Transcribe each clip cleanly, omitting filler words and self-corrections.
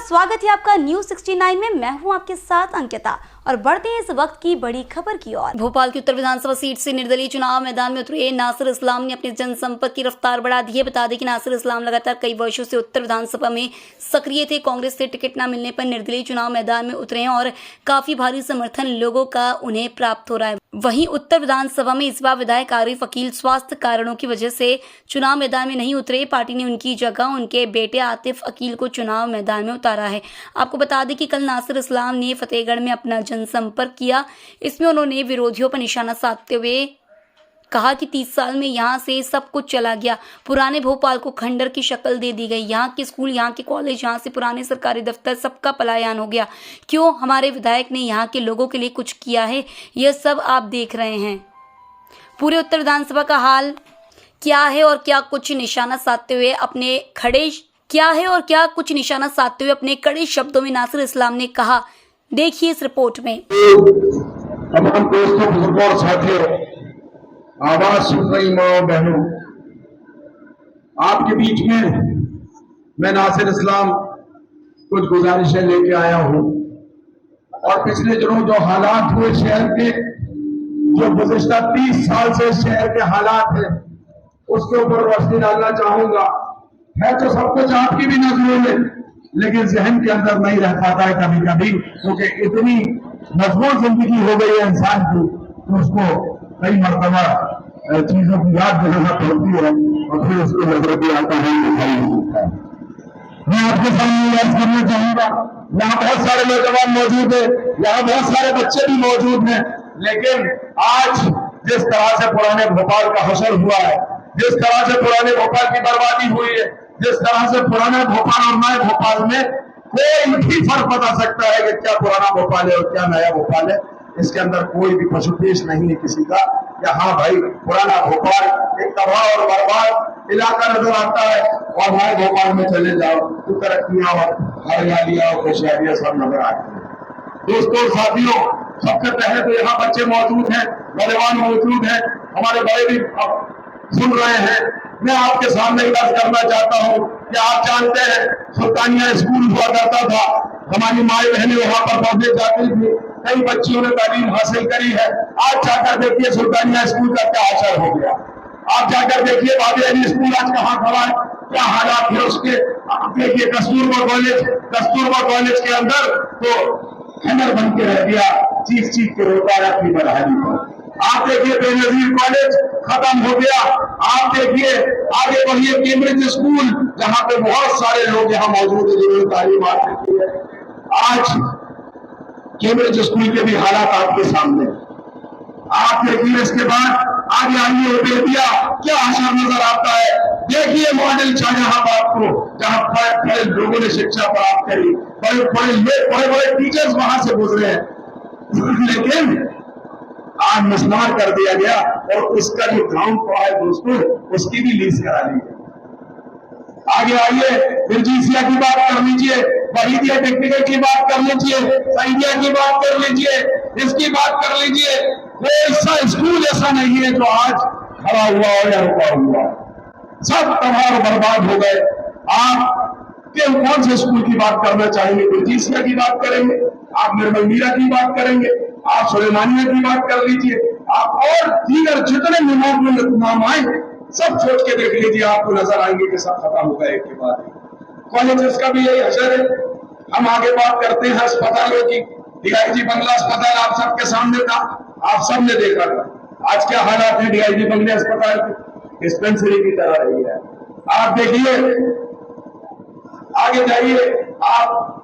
स्वागत है आपका न्यूज 69 में। मैं हूं आपके साथ अंकिता और बढ़ते हैं इस वक्त की बड़ी खबर की ओर। भोपाल की उत्तर विधानसभा सीट से निर्दलीय चुनाव मैदान में उतरे नासिर इस्लाम ने अपने जनसंपर्क की रफ्तार बढ़ा दी है। बता दें कि नासिर इस्लाम लगातार कई वर्षों से उत्तर विधानसभा में सक्रिय थे। कांग्रेस से टिकट न मिलने पर निर्दलीय चुनाव मैदान में उतरे हैं और काफी भारी समर्थन लोगों का उन्हें प्राप्त हो रहा है। वहीं उत्तर विधानसभा में इस बार विधायक आरिफ अकील स्वास्थ्य कारणों की वजह से चुनाव मैदान में नहीं उतरे। पार्टी ने उनकी जगह उनके बेटे आतिफ अकील को चुनाव मैदान में उतारा है। आपको बता दें कि कल नासिर इस्लाम ने फतेहगढ़ में अपना जनसंपर्क किया। इसमें उन्होंने विरोधियों पर निशाना साधते हुए कहा कि 30 साल में यहाँ से सब कुछ चला गया। पुराने भोपाल को खंडर की शक्ल दे दी गई। यहाँ के स्कूल, यहाँ के कॉलेज, यहाँ से पुराने सरकारी दफ्तर, सबका पलायन हो गया। क्यों? हमारे विधायक ने यहाँ के लोगों के लिए कुछ किया है? यह सब आप देख रहे हैं। पूरे उत्तर विधानसभा का हाल क्या है और क्या कुछ निशाना साधते हुए अपने कड़े शब्दों में नासिर इस्लाम ने कहा, देखिए इस रिपोर्ट में। तमाम दोस्तों, बुजुर्गों और साथियों, आवाज सुन रही माओ बहनों, आपके बीच में मैं नासिर इस्लाम कुछ गुजारिशें लेके आया हूं और पिछले दिनों जो हालात हुए शहर के, जो गुज़िश्ता 30 साल से शहर के हालात हैं, उसके ऊपर रोशनी डालना चाहूंगा। है तो सब कुछ आपकी भी नजरों में, लेकिन जहन के अंदर नहीं रह पाता है कभी कभी, क्योंकि इतनी मजबूत जिंदगी हो गई है इंसान की तो उसको कई मरतबा चीजों की याद दिलाना पड़ती है और फिर उसको नजर भी आता है, दिखाई नहीं देता है। मैं आपके सामने याद करना चाहूंगा, यहाँ बहुत सारे नौजवान मौजूद है, यहाँ बहुत सारे बच्चे भी मौजूद हैं, लेकिन आज जिस तरह से पुराने भोपाल का हशर हुआ है, जिस तरह से पुराने भोपाल की बर्बादी हुई है, जिस तरह से पुराने भोपाल और नए भोपाल में कोई भी फर्क बता सकता है कि क्या पुराना भोपाल है और क्या नया भोपाल है, इसके अंदर कोई भी पशुपेश नहीं है किसी का कि हाँ भाई पुराना भोपाल एक तबाह और बर्बाद इलाका नजर आता है और नए भोपाल में चले जाओ तो तरक्कियां और हरियालियां और खुशहालियां सब नजर आती है। दोस्तों साथियों, सबसे पहले तो यहाँ बच्चे मौजूद हैं, नौजवान मौजूद हैं, हमारे बड़े भी सुन रहे हैं। मैं आपके सामने अर्ज करना चाहता हूं कि आप जानते हैं सुल्तानिया स्कूल हुआ करता था, हमारी माए बहनें वहां पर पढ़ने जाती थी, कई बच्चियों ने तालीम हासिल करी है। आज जाकर देखिए सुल्तानिया स्कूल का क्या असर हो गया। आप जाकर देखिए बाबी अली स्कूल आज कहाँ खड़ा है, क्या हालात है उसके। आप देखिए कस्तूरबा कॉलेज के अंदर तो खंडर बन के रह गया, चीख के रोता है अपनी बदहाली पर। आप देखिए बेनजीर कॉलेज खत्म हो गया। आप देखिए आगे बढ़िए कैम्ब्रिज स्कूल, जहां पे बहुत सारे लोग यहाँ मौजूद है जिन्होंने तालीम हासिल की है। आज कैम्ब्रिज स्कूल के भी हालात आपके सामने। आप देखिए इसके बाद आगे आइए बेतिया, क्या असर नजर आता है। देखिए मॉडल शाहजहांबाद को, जहां बड़े लोगों ने शिक्षा प्राप्त करी, बड़े टीचर्स वहां से गुजरे हैं, लेकिन आज मसमार कर दिया गया और उसका जो ग्राउंड फ्लोर है दोस्तों, उसकी भी लीज करा ली है। आगे आइए फिरजीसिया की बात कर लीजिए, वहीदिया टेक्निकल की बात कर लीजिए, सईदिया की बात कर लीजिए, इसकी बात कर लीजिए। कोई सा स्कूल ऐसा नहीं है जो आज खड़ा हुआ हो या रुका हुआ, सब तबाह और बर्बाद हो गए। आप कौन से स्कूल की बात करना चाहेंगे? फिरजीसिया की बात करेंगे, आप निर्मल मीरा की बात करेंगे, आप सुलेमानिया की बात कर लीजिए, आप और दीगर जितने निमोग में नाम आए सब सोच के देख लीजिए, आपको नजर आएंगे कि सब खत्म हो गए एक के बाद। कॉलेजेस का भी यही असर है। हम आगे बात करते हैं अस्पतालों की। डीआईजी बंगला अस्पताल आप सबके सामने था, आप सबने देखा था। आज क्या हालात है डीआईजी बंगला अस्पताल की, डिस्पेंसरी की तरह रही है। आप देखिए आगे जाइए, आप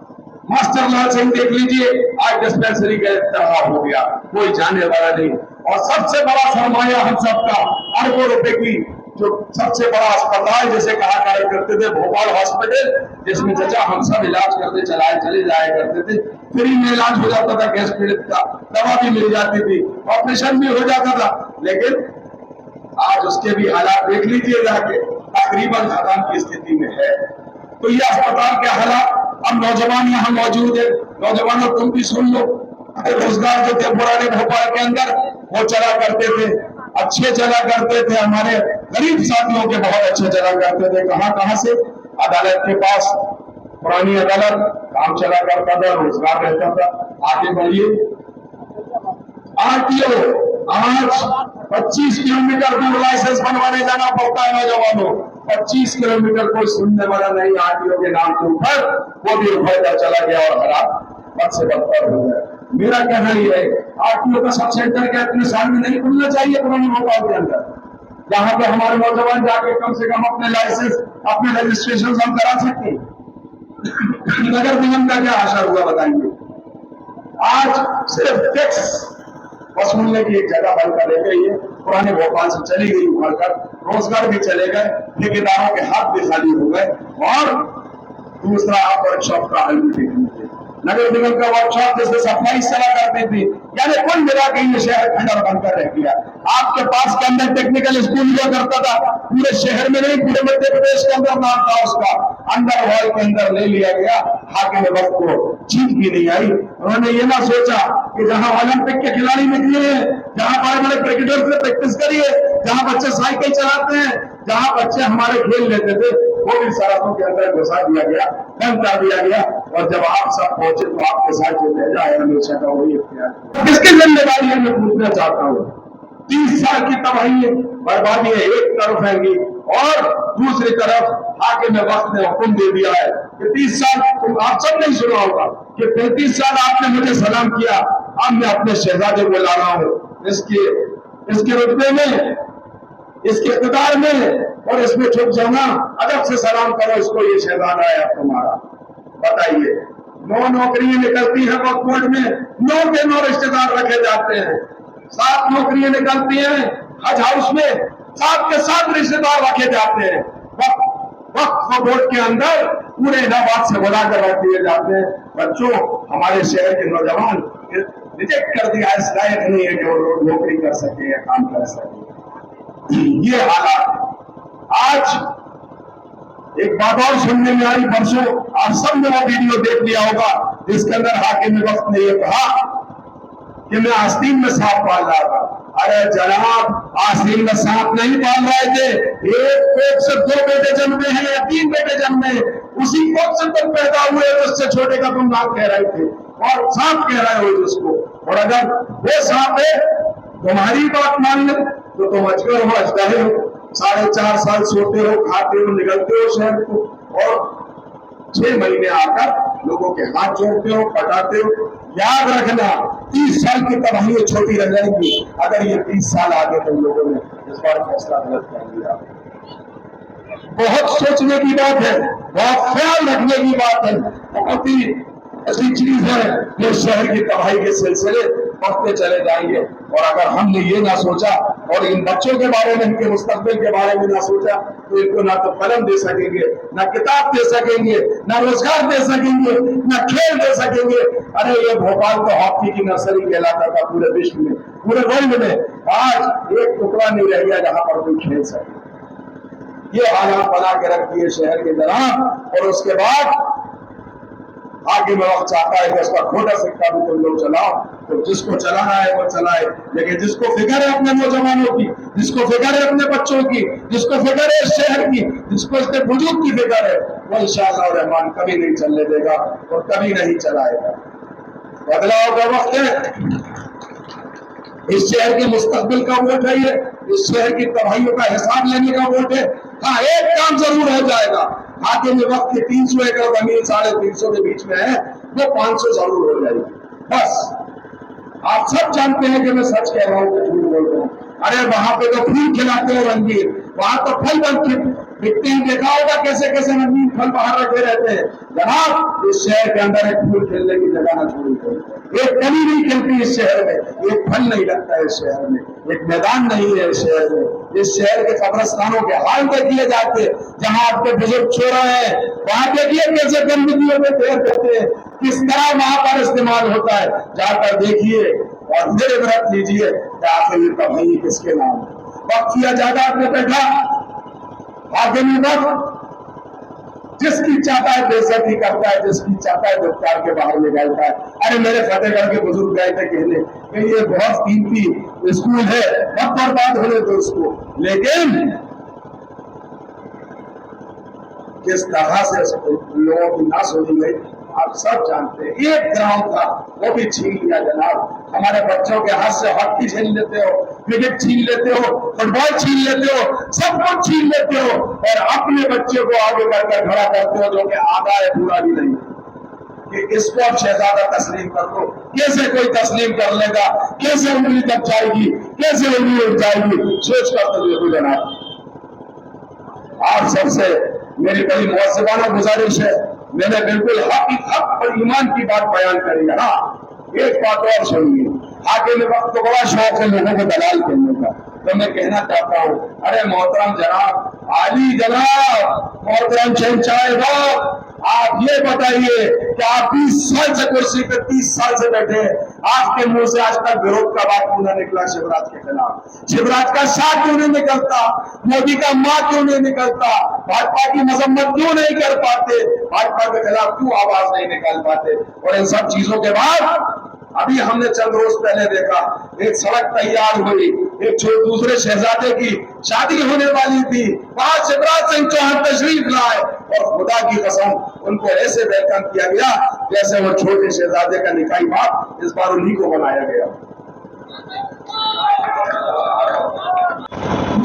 मास्टर लाल सिंह देख लीजिए, आज डिस्पेंसरी के तरह हो गया, कोई जाने वाला नहीं। और सबसे बड़ा सरमाया हम सबका अरबों रुपए की जो सबसे बड़ा अस्पताल जिसे कहा करते थे भोपाल हॉस्पिटल, जिसमें चाचा हम सब इलाज करते चले जाया करते थे, फ्री में इलाज हो जाता था, गैस पीड़ित का दवा भी मिल जाती थी, ऑपरेशन भी हो जाता था। लेकिन आज उसके भी हालात देख लीजिए जाके, तकरीबन खत्म की स्थिति में है। तो ये अस्पताल के हालात, अब नौजवान यहाँ मौजूद है, नौजवानों तुम भी सुन लो, रोजगार जो थे पुराने भोपाल के अंदर वो चला करते थे, अच्छे चला करते थे, हमारे गरीब साथियों के बहुत अच्छे चला करते थे। कहाँ से? अदालत के पास पुरानी अदालत काम चला करता था, रोजगार रहता था। आगे बढ़िए। आरटीओ आज 25 किलोमीटर दूर लाइसेंस बनवाने जाना पड़ता है नौजवानों। 25 किलोमीटर कोई सुनने वाला नहीं आरटीओ के नाम के ऊपर, वो भी उभर चला गया और हरा बद से बदतर हो गया। मेरा कहना यह है, आरटीओ का सब सेंटर क्या इतने साल में नहीं खुलना चाहिए पुरानी भोपाल के अंदर, जहां पे हमारे नौजवान जाके कम से कम अपने लाइसेंस, अपने रजिस्ट्रेशन हम करा सकते हैं। नगर निगम का क्या आशा हुआ बताएंगे? आज सिर्फ टैक्स वसूलने की एक जगह बनकर रह गई है, पुराने भोपाल से चली गई उभरकर, रोजगार भी चले गए, ठेकेदारों के हाथ भी खाली हो गए। और दूसरा, आप वर्कशॉप का हल भी देख लीजिए। नगर निगम का वर्कशॉप जैसे सफाई चला करती थी, यानी कुल मिला के ये शहर खंडर बनकर रह गया। आपके पास के अंदर टेक्निकल स्कूल हुआ करता था, पूरे शहर में नहीं पूरे मध्य प्रदेश के अंदर नाम था उसका, अंडर वर्ल्ड के अंदर ले लिया गया। हाकिम वक्त को जीत भी नहीं आई। उन्होंने ये ना सोचा कि जहां ओलंपिक के खिलाड़ी निकले हैं, जहां बड़े बड़े क्रिकेटर से प्रैक्टिस करिए, जहां बच्चे साइकिल चलाते हैं, जहां बच्चे हमारे खेल लेते थे, वो भी सड़कों के अंदर घुसा दिया गया, बंद कर दिया गया। और जब आप सब पहुंचे तो आपके साथ जो भेजा है हमेशा का वही इख्तियार। किसकी जिम्मेदारी है मैं पूछना चाहता हूँ। 30 साल की तबाही बर्बादी है एक तरफ है, और दूसरी तरफ हाकिम वक्त ने हुक्म दे दिया है कि 30 साल, तुम आप सब नहीं सुना होगा कि 35 साल आपने मुझे सलाम किया, अब मैं अपने शहजादे को ला रहा हूँ इसके रुतबे में, इसके इक़्तिदार में, और इसमें छुप जाना, अदब से सलाम करो इसको, ये शहजादा है अब तुम्हारा। बताइए, 9 नौकरियां निकलती हैं वक्फ बोर्ड में, 9 के 9 रिश्तेदार रखे जाते हैं। 7 नौकरियां निकलती हैं हज हाउस में, 7 के 7 रिश्तेदार रखे जाते हैं। वक्फ बोर्ड के अंदर पूरे इलाहाबाद से बुलाकर रख दिए जाते हैं। बच्चों, हमारे शहर के नौजवान रिजेक्ट कर दिया, इस लायक नहीं है कि वो नौकरी कर सके या काम कर सके। ये हालात। आज एक बात और सुनने में आई परसों, आप सबने वो वीडियो देख लिया होगा, जिसके अंदर हाकिम वक्त ने ये कहा कि मैं आस्तीन में सांप पाल रहा था। अरे जनाब, आस्तीन में सांप नहीं पाल रहे थे, एक कोख से 2 बेटे जन्मे हैं या 3 बेटे जन्मे, उसी कोख से तुम पैदा हुए, उससे छोटे का तुम नाम कह रहे थे और सांप कह रहे हो जिसको। और अगर वो सांप है, तुम्हारी बात मान ले तो तुम अजगर हो, अजगरे हो। 4.5 साल सोते हो, खाते हो, निकलते हो शहर को, और 6 महीने आकर लोगों के हाथ जोड़ते हो, पटाते हो। याद रखना, 30 साल की तबाही छोटी रह जाएगी अगर ये 30 साल आगे तुम लोगों ने इस बार फैसला गलत कर लिया। बहुत सोचने की बात है, बहुत ख्याल रखने की बात है। बहुत ही ऐसी चीज है जो शहर की तबाही के सिलसिले बढ़ते चले जाएंगे। और अगर हमने ये ना सोचा और इन बच्चों के बारे में, इनके मुस्तकबिल के बारे में ना सोचा, तो इनको ना तो कलम दे सकेंगे, ना किताब दे सकेंगे, ना रोजगार दे सकेंगे, ना खेल दे सकेंगे। अरे ये भोपाल तो हॉकी की नर्सरी कहलाता था पूरे विश्व में, पूरे वर्ल्ड में। आज एक टुकड़ा नहीं रह गया जहां पर कोई खेल सके। ये हालात बना के रख दिए शहर के दौरान। और उसके बाद आगे में वक्त चाहता है कि उसका खोटा सिक्का भी तुम लोग चलाओ, तो जिसको चलाना है वो चलाए, लेकिन जिसको फिक्र है अपने नौजवानों की, जिसको फिक्र है अपने बच्चों की, जिसको फिक्र है शहर की, जिसको इसके बुजुर्ग की फिक्र है, वो इंशाअल्लाह रहमान कभी नहीं चलने देगा और कभी नहीं चलाएगा। बदलाव का वक्त है, इस शहर के मुस्तकबिल का वोट है ये, इस शहर की तबाहियों का हिसाब लेने का वोट है। हाँ, एक काम जरूर हो जाएगा, हाकिम वक्त के 300 एकड़ जमीन 350 के बीच में है, वो 500 जरूर हो जाएगी। बस आप सब जानते हैं कि मैं सच कह रहा हूँ कि झूठ बोल रहा हूँ। अरे वहां पे तो फूल खिलाते हो रंगीन, वहां तो फल बनते बिकते हैं, देखा होगा कैसे कैसे रंगीन फल बाहर रखे रहते हैं। जनाब, इस शहर के अंदर एक फूल खिलने की जगह ना छोड़ी गई, एक कली नहीं खिलती इस शहर में, एक फल नहीं लगता है इस शहर में, एक मैदान नहीं है इस शहर में। इस शहर के कब्रिस्तानों के हाल देखिए जाके, जहां आपके बुजुर्ग सो रहे हैं, वहां देखिए कैसे गंदगियों में ढेर देते हैं, किस तरह वहां पर इस्तेमाल होता है। जाकर देखिए और फिर इबरत लीजिए कि आखिर ये तबाही किसके नाम है। वक्फिया जायदाद में बैठा हाकिम वक्त जिसकी चाहता है बेइज्जती करता है, जिसकी चाहता है दुफ्तार के बाहर निकालता है। अरे मेरे फतेहगढ़ के बुजुर्ग गए थे कहने कि ये बहुत कीमती स्कूल है, मत बर्बाद होने दो उसको। लेकिन किस तरह से लोगों की नाश होनी गई आप सब जानते हैं। 1 ग्राम था वो भी छीन लिया जनाब। हमारे बच्चों के हाथ से हॉकी छीन लेते हो, क्रिकेट छीन लेते हो, फुटबॉल छीन लेते हो, सब कुछ छीन लेते हो और अपने बच्चे को आगे करकर खड़ा करते हो जो कि आधा है पूरा भी नहीं कि इसको अब शहजादा तस्लीम कर दो। कैसे कोई तस्लीम कर लेगा? कैसे उंगली तक जाएगी? कैसे उंगली उठ जाएगी? सोच कर तो देखो जनाब। आप सबसे मेरी बड़ी मुअज़्ज़बाना गुजारिश है, मैंने बिल्कुल हक और ईमान की बात बयान करी है। हाँ, एक बात और सुनिए, आगे में वक्त तो बड़ा शौक है लोगों को दलाल करने का, तो मैं कहना चाहता हूँ, अरे मोहतरम जनाब, आली जनाब, मोहतरम शहंशाह, आप ये बताइए कि आप 20 साल से कुर्सी पे 30 साल से बैठे, आपके मुंह से आज तक विरोध का बात क्यों नहीं निकला शिवराज के खिलाफ? शिवराज का साथ क्यों नहीं निकलता? मोदी का मां क्यों नहीं निकलता? भाजपा की मजम्मत क्यों नहीं कर पाते? भाजपा के खिलाफ क्यों आवाज नहीं निकाल पाते? और इन सब चीजों के बाद अभी हमने चंद रोज पहले देखा, एक सड़क तैयार हुई, एक दूसरे शहजादे की शादी होने वाली थी, वहां शिवराज सिंह चौहान तशरीफ लाए और खुदा की कसम उनको ऐसे वेलकम किया गया जैसे वो छोटे शहजादे का निकाही बाप इस बार उन्हीं को बनाया गया।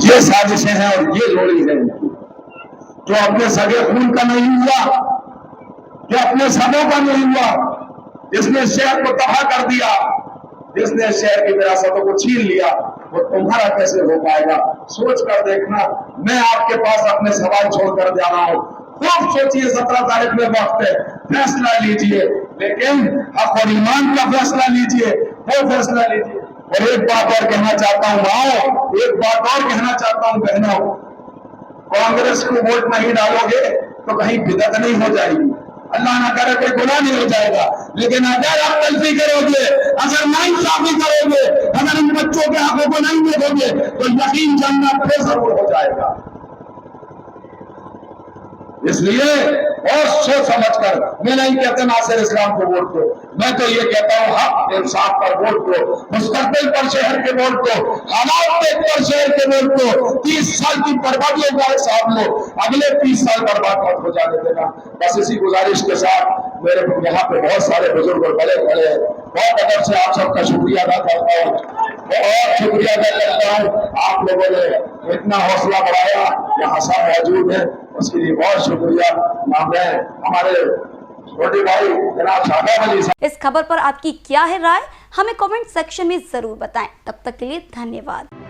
ये साजिशें हैं और ये लोड़ी है जो अपने सगे खून का नहीं हुआ, जो अपने सबों का नहीं हुआ, जिसने शहर को तबाह कर दिया, जिसने शहर की विरासतों को छीन लिया, वो तुम्हारा कैसे हो पाएगा? सोच कर देखना। मैं आपके पास अपने सवाल छोड़कर जा रहा हूं, खूब सोचिए। 17 तारीख में वक्त है, फैसला लीजिए, लेकिन हक और ईमान का फैसला लीजिए, वो फैसला लीजिए। और एक बात और कहना चाहता हूं माओ, एक बात और कहना चाहता हूं बहनों, कांग्रेस को वोट नहीं डालोगे तो कहीं बिदअत नहीं हो जाएगी, अल्लाह ना करे कोई गुनाह नहीं हो जाएगा, लेकिन अगर आप गलती करोगे, अगर नाइंसाफी करोगे, अगर इन बच्चों के हकों को नहीं देखोगे तो यकीन जानना फिर जरूर हो जाएगा। इसलिए और सोच समझ कर, मैं नहीं कहता नासिर इस्लाम को वोट दो, मैं तो ये कहता हूँ हक इंसाफ पर वोट दो, मुस्तकबिल पर शहर के वोट दो, हालात देखकर शहर के वोट दो। 30 साल की बर्बादियों का हिसाब लो, अगले 30 साल बर्बाद मत हो जाने देना। बस इसी गुजारिश के साथ मेरे यहाँ पे बहुत सारे बुजुर्ग और बड़े बड़े बहुत अदब से आप सबका शुक्रिया अदा करता हूँ, बहुत शुक्रिया अदा करता हूँ। आप लोगों ने इतना हौसला बढ़ाया, यहाँ सब मौजूद है, उसके लिए बहुत शुक्रिया। मैं हमारे छोटे भाई जनाब शादाब अली साहब। इस खबर पर आपकी क्या है राय, हमें कमेंट सेक्शन में जरूर बताएं। तब तक के लिए धन्यवाद।